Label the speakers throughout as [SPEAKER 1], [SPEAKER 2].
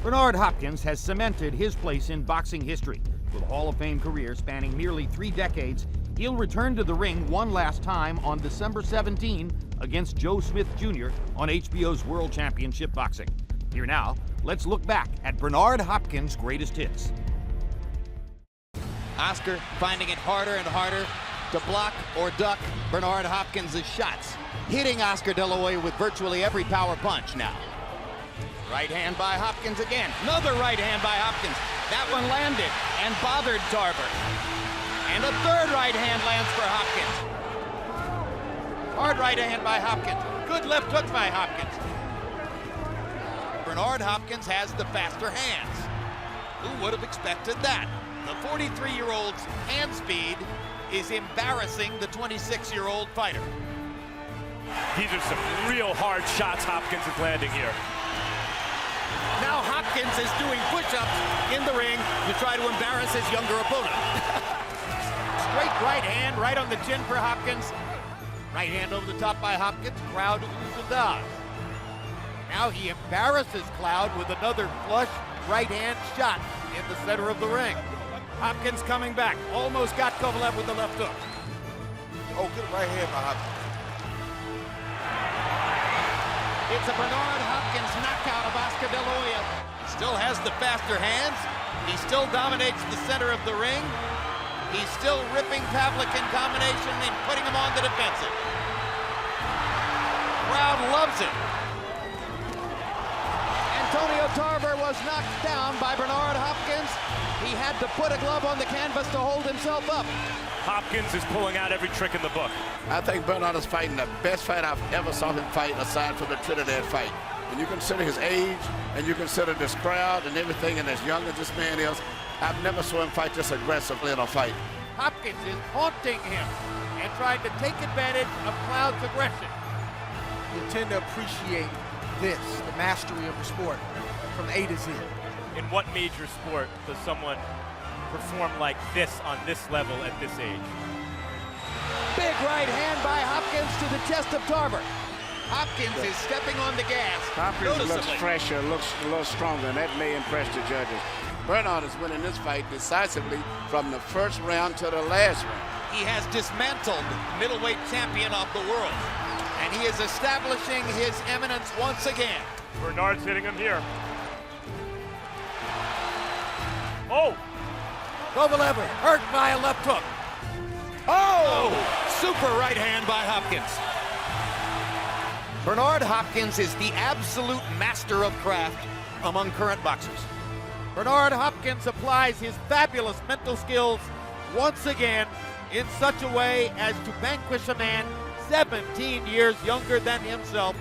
[SPEAKER 1] Bernard Hopkins has cemented his place in boxing history. With a Hall of Fame career spanning nearly 3 decades, he'll return to the ring one last time on December 17 against Joe Smith Jr. on HBO's World Championship Boxing. Here now, let's look back at Bernard Hopkins' greatest hits.
[SPEAKER 2] Oscar finding it harder and harder to block or duck Bernard Hopkins' shots, hitting Oscar De La Hoya with virtually every power punch now. Right hand by Hopkins again. Another right hand by Hopkins. That one landed and bothered Tarver. And a third right hand lands for Hopkins. Hard right hand by Hopkins. Good left hook by Hopkins. Bernard Hopkins has the faster hands. Who would have expected that? The 43-year-old's hand speed is embarrassing the 26-year-old fighter.
[SPEAKER 3] These are some real hard shots Hopkins is landing here.
[SPEAKER 2] Now Hopkins is doing push-ups in the ring to try to embarrass his younger opponent. Straight right hand right on the chin for Hopkins. Right hand over the top by Hopkins. Crowd oohs and ahs. Now he embarrasses Cloud with another flush right hand shot in the center of the ring. Hopkins coming back. Almost got Kovalev with the left hook.
[SPEAKER 4] Oh, good right hand by Hopkins.
[SPEAKER 2] It's a Bernard Hopkins knockout of Oscar De La Hoya. He still has the faster hands. He still dominates the center of the ring. He's still ripping Pavlik in combination and putting him on the defensive. Crowd loves it. Antonio Tarver was knocked down by Bernard Hopkins. He had to put a glove on the canvas to hold himself up.
[SPEAKER 3] Hopkins is pulling out every trick in the book.
[SPEAKER 4] I think Bernard is fighting the best fight I've ever saw him fight aside from the Trinidad fight. When you consider his age and you consider this crowd and everything and as young as this man is, I've never saw him fight this aggressively in a fight.
[SPEAKER 2] Hopkins is haunting him and trying to take advantage of Cloud's aggression.
[SPEAKER 5] You tend to appreciate this, the mastery of the sport, from A to Z.
[SPEAKER 3] In what major sport does someone perform like this on this level at this age?
[SPEAKER 2] Big right hand by Hopkins to the chest of Tarver. Hopkins is stepping on the gas.
[SPEAKER 4] Hopkins looks fresher, looks a little stronger, and that may impress the judges. Bernard is winning this fight decisively from the first round to the last round.
[SPEAKER 2] He has dismantled middleweight champion of the world, and he is establishing his eminence once again.
[SPEAKER 3] Bernard's hitting him here. Oh!
[SPEAKER 2] Kovalev hurt by a left hook. Oh! Super right hand by Hopkins. Bernard Hopkins is the absolute master of craft among current boxers. Bernard Hopkins applies his fabulous mental skills once again in such a way as to vanquish a man 17 years younger than himself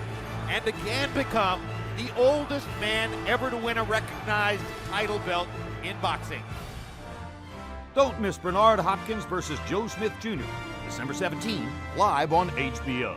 [SPEAKER 2] and again become the oldest man ever to win a recognized title belt in boxing.
[SPEAKER 1] Don't miss Bernard Hopkins versus Joe Smith Jr. December 17, live on HBO.